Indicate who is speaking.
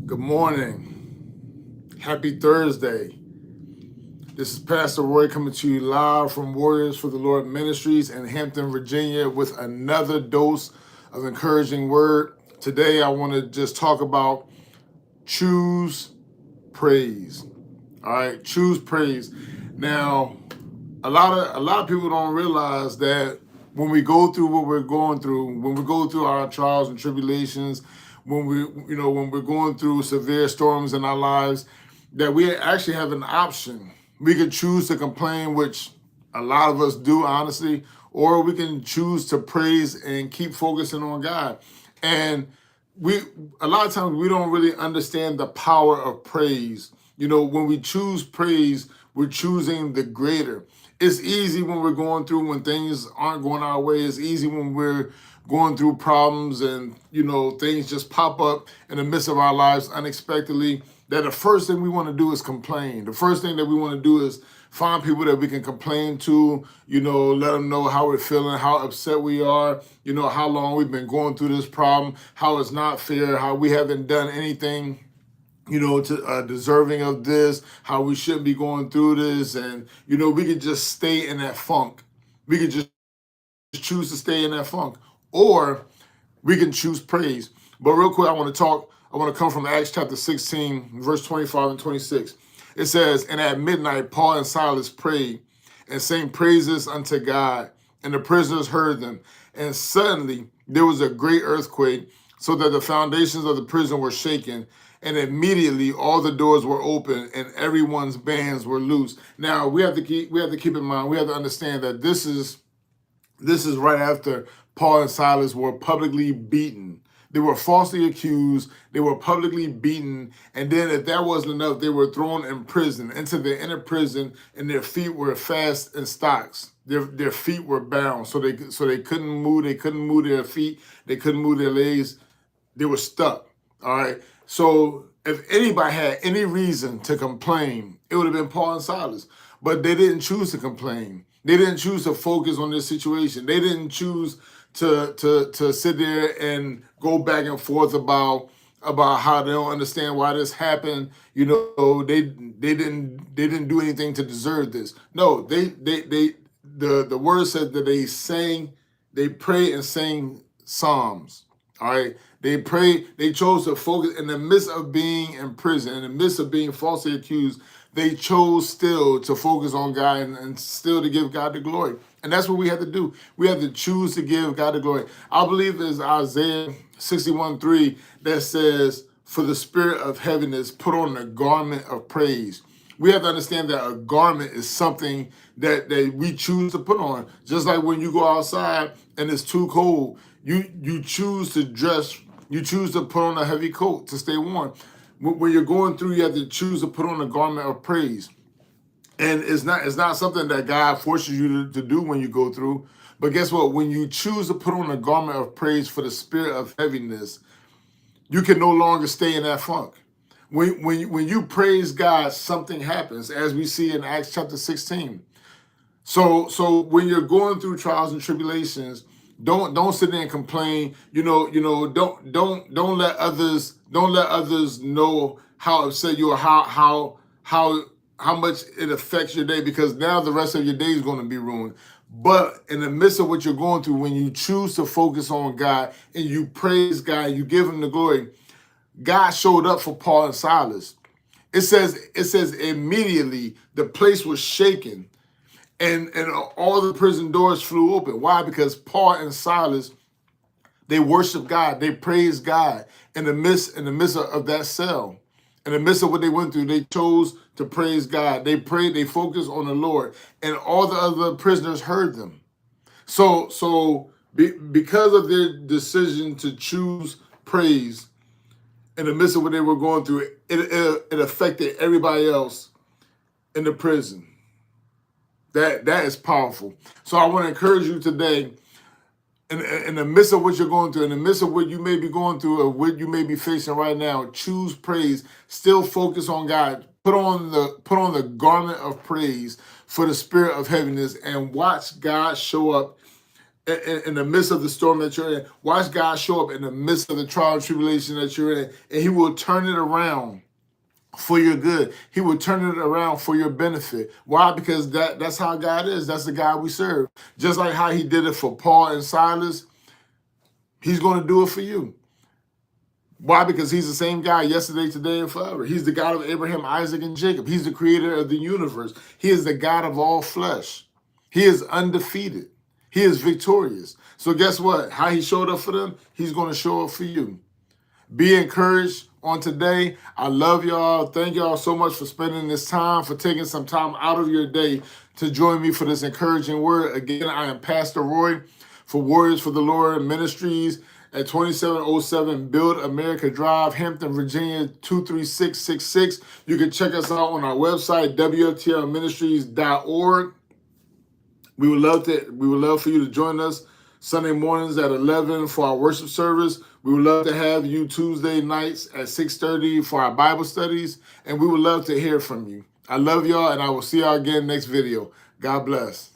Speaker 1: Good morning. Happy Thursday. This is Pastor Roy coming to you live from Warriors for the Lord Ministries in Hampton, Virginia with another dose of encouraging word. Today I want to just talk about choose praise. All right, choose praise. Now, a lot of people don't realize that when we go through what we're going through, when we go through our trials and tribulations, when we're going through severe storms in our lives, that we actually have an option. We could choose to complain, which a lot of us do, honestly, or we can choose to praise and keep focusing on God. And we a lot of times we don't really understand the power of praise. When we choose praise, we're choosing the greater. It's easy when we're going through when things aren't going our way. It's easy when we're going through problems and things just pop up in the midst of our lives unexpectedly, that the first thing we want to do is complain. The first thing that we want to do is find people that we can complain to, let them know how we're feeling, how upset we are, how long we've been going through this problem, how it's not fair, how we haven't done anything to deserving of this, how we shouldn't be going through this. And, we could just stay in that funk. We could just choose to stay in that funk. Or we can choose praise. But real quick, I want to come from Acts chapter 16, verse 25 and 26. It says, "And at midnight, Paul and Silas prayed and sang praises unto God, and the prisoners heard them. And suddenly there was a great earthquake, so that the foundations of the prison were shaken. And immediately all the doors were open, and everyone's bands were loose." Now we have to keep in mind, we have to understand that this is right after Paul and Silas were publicly beaten. They were falsely accused. They were publicly beaten. And then if that wasn't enough, they were thrown in prison, into the inner prison, and their feet were fast in stocks. Their feet were bound. So they couldn't move. They couldn't move their feet. They couldn't move their legs. They were stuck. All right. So if anybody had any reason to complain, it would have been Paul and Silas. But they didn't choose to complain. They didn't choose to focus on this situation. They didn't choose to sit there and go back and forth about how they don't understand why this happened. They didn't do anything to deserve this. No, the word said that they prayed and sang psalms. All right. They chose to focus in the midst of being in prison, in the midst of being falsely accused. They chose still to focus on God and still to give God the glory. And that's what we have to do. We have to choose to give God the glory. I believe it's Isaiah 61:3 that says, "For the spirit of heaviness, put on the garment of praise." We have to understand that a garment is something that we choose to put on. Just like when you go outside and it's too cold, you choose to dress, you choose to put on a heavy coat to stay warm. When you're going through, you have to choose to put on a garment of praise. And it's not something that God forces you to do when you go through. But guess what? When you choose to put on a garment of praise for the spirit of heaviness, you can no longer stay in that funk. When you praise God, something happens, as we see in Acts chapter 16. So when you're going through trials and tribulations, don't sit there and complain. Don't let others know how upset you are, how much it affects your day, because now the rest of your day is going to be ruined. But in the midst of what you're going through, when you choose to focus on God and you praise God, you give him the glory, God showed up for Paul and Silas. It says immediately the place was shaken, and all the prison doors flew open. Why? Because Paul and Silas, they worshiped God, they praised God in the midst of that cell. In the midst of what they went through, they chose to praise God. They prayed, they focused on the Lord, and all the other prisoners heard them. Because of their decision to choose praise in the midst of what they were going through, it affected everybody else in the prison. That is powerful. So I want to encourage you today, in the midst of what you're going through, in the midst of what you may be going through or what you may be facing right now, choose praise. Still focus on God. Put on the garment of praise for the spirit of heaviness, and watch God show up in the midst of the storm that you're in. Watch God show up in the midst of the trial and tribulation that you're in, and he will turn it around for your good. He will turn it around for your benefit. Why? Because that's how God is. That's the God we serve. Just like how he did it for Paul and Silas, he's going to do it for you. Why? Because he's the same guy yesterday, today, and forever. He's the God of Abraham, Isaac, and Jacob. He's the creator of the universe. He is the God of all flesh. He is undefeated. He is victorious. So guess what? How he showed up for them, he's going to show up for you. Be encouraged on today. I love y'all. Thank y'all so much for spending this time, for taking some time out of your day to join me for this encouraging word. Again, I am Pastor Roy for Warriors for the Lord Ministries at 2707 Build America Drive, Hampton, Virginia 23666. You can check us out on our website, WFTLministries.org. We would love for you to join us Sunday mornings at 11 for our worship service. We would love to have you Tuesday nights at 6:30 for our Bible studies, and we would love to hear from you. I love y'all, and I will see y'all again next video. God bless.